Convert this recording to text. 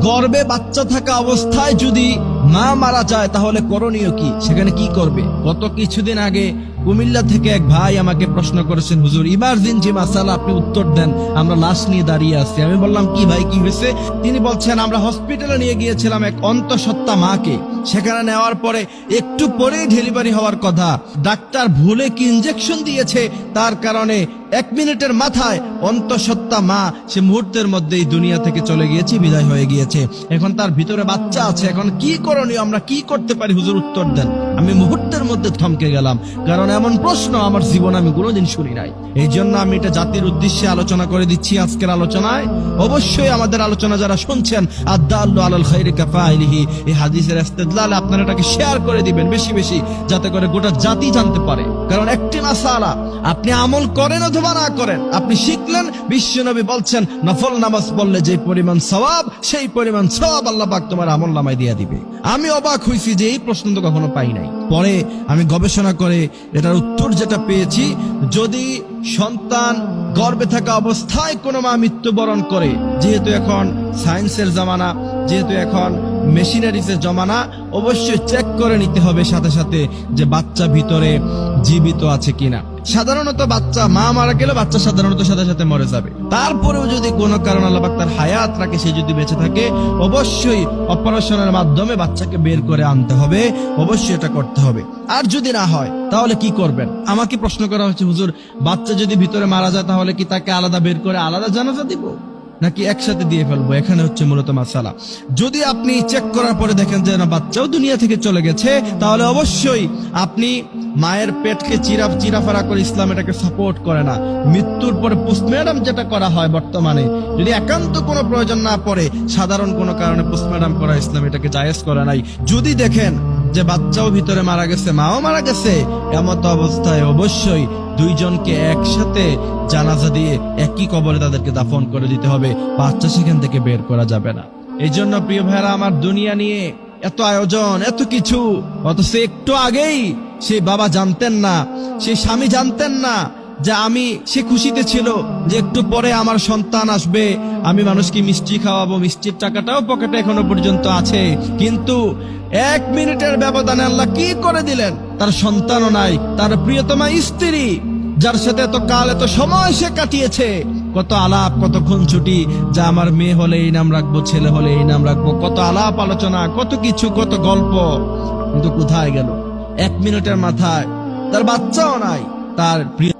গর্ভে বাচ্চা থাকা অবস্থায় যদি মা মারা যায় তাহলে করণীয় কি, সেখানে কি করবে? গত কিছুদিন আগে কুমিল্লা থেকে এক ভাই আমাকে প্রশ্ন করেছেন, হুজুর ইমার্জেন্সি মাসালা, আপনি উত্তর দেন, আমরা লাশ নিয়ে দাঁড়িয়ে আছি। আমি বললাম কি ভাই, কি হয়েছে? তিনি বলছেন, আমরা হসপিটালে নিয়ে গিয়েছিলাম এক অন্তঃসত্ত্বা মাকে, সেখানে নেওয়ার পরে একটু পরেই ডেলিভারি হওয়ার কথা, ডাক্তার ভুলে কি ইনজেকশন দিয়েছে, তার কারণে 1 মিনিটের মাথায় অন্তঃসত্ত্বা মা সে মুহূর্তের মধ্যেই দুনিয়া থেকে চলে গিয়েছে, বিদায় হয়ে গিয়েছে। এখন তার ভিতরে বাচ্চা আছে, এখন কি করণীয়, আমরা কি করতে পারি হুজুর, উত্তর দেন। আমি মুহূর্তের মধ্যে থমকে গেলাম, কারণ এমন প্রশ্ন আমার জীবনে আমি কোনোদিন শুনি নাই। এই জন্য আমি এটা জাতির উদ্দেশ্যে আলোচনা করে দিচ্ছি আজকের আলোচনায়। অবশ্যই আমাদের আলোচনা যারা শুনছেন, আদ-দাল্লু আলাল খায়রি কাফাইলিহি, এই হাদিসের ইস্তেদলালে আপনারা এটাকে শেয়ার করে দিবেন বেশি বেশি, যাতে করে গোটা জাতি জানতে পারে। কারণ একটি মাসালা, আপনি আমল করেন অথবা না করেন, আপনি শিখলেন, বিশ্বনবী বলছেন নফল নামাজ পড়লে যে পরিমাণ সওয়াব, সেই পরিমাণ সওয়াব আল্লাহ পাক তোমার আমল নামায় দিয়ে দিবে। আমি অবাক হইছি যে এই প্রশ্ন তো কখনো পাই নাই। পরে আমি গবেষণা করে এটার উত্তর যেটা পেয়েছি, যদি সন্তান গর্ভে থাকা অবস্থায় কোনো মা মৃত্যুবরণ করে, যেহেতু এখন সায়েন্সের জামানা, যেহেতু এখন মেশিনারিজের জমানা, অবশ্যই চেক করে নিতে হবে সাথে সাথে যে বাচ্চা ভিতরে জীবিত আছে কিনা। সাধারণত বাচ্চা, মা মারা গেলে বাচ্চা সাধারণত সাথে সাথে মরে যাবে। তারপরেও যদি কোনো কারণ আল্লাহ পাক তার হায়াত রাখে, সে যদি বেঁচে থাকে, অবশ্যই অপারেশনের মাধ্যমে বাচ্চাকে বের করে আনতে হবে, অবশ্যই এটা করতে হবে। আর যদি না হয় তাহলে কি করবেন? আমাকে প্রশ্ন করা হচ্ছে, হুজুর বাচ্চা যদি ভিতরে মারা যায় তাহলে কি তাকে আলাদা বের করে আলাদা জানাজা দিব, নাকি একসাথে দিয়ে ফেলবো? এখানে হচ্ছে মূলত মাসালা। যদি আপনি চেক করার পরে দেখেন যে না, বাচ্চাও দুনিয়া থেকে চলে গেছে, তাহলে অবশ্যই আপনি মায়ের পেটকে চিরাফারা করে, ইসলাম এটাকে সাপোর্ট করে না। মৃত্যুর পরে পোস্টমর্টম যেটা করা হয় বর্তমানে, যদি একান্ত কোনো প্রয়োজন না পড়ে, সাধারণ কোনো কারণে পোস্টমর্টম করা ইসলাম এটাকে জায়েজ করে নাই। যদি দেখেন যে বাচ্চাও ভিতরে মারা গেছে, মাও মারা গেছে, এমত অবস্থায় অবশ্যই দুইজনকে একসাথে জানাজা দিয়ে একই কবরে তাদেরকে দাফন করে দিতে হবে, বাচ্চা সেখান থেকে বের করা যাবে না। এই জন্য প্রিয় ভাইরা আমার, দুনিয়া নিয়ে এত আয়োজন, এত কিছু, অথচ একটু আগেই সেই বাবা জানতেন না, সেই স্বামী জানতেন না যে সে খুশিতে ছিল যে একটু পরে আমার সন্তান আসবে, আমি মানুষকে মিষ্টি খাওয়াবো, মিষ্টির টাকাটাও পকেটে এখনো পর্যন্ত আছে। কিন্তু 1 মিনিটের ব্যবধানে আল্লাহ কি করে দিলেন, তার সন্তানও নাই, তার প্রিয়তমা স্ত্রী, যার সাথে এত কাল এত সময় সে কাটিয়েছে, কত আলাপ, কত খুনছুটি, যা আমার মেয়ে হলে এই নাম রাখবো, ছেলে হলে এই নাম রাখবো, কত আলাপ আলোচনা, কত কিছু, কত গল্প, কিন্তু কোথায় গেল? 1 মিনিটের মাথায় তার বাচ্চাও নাই, তার প্রিয়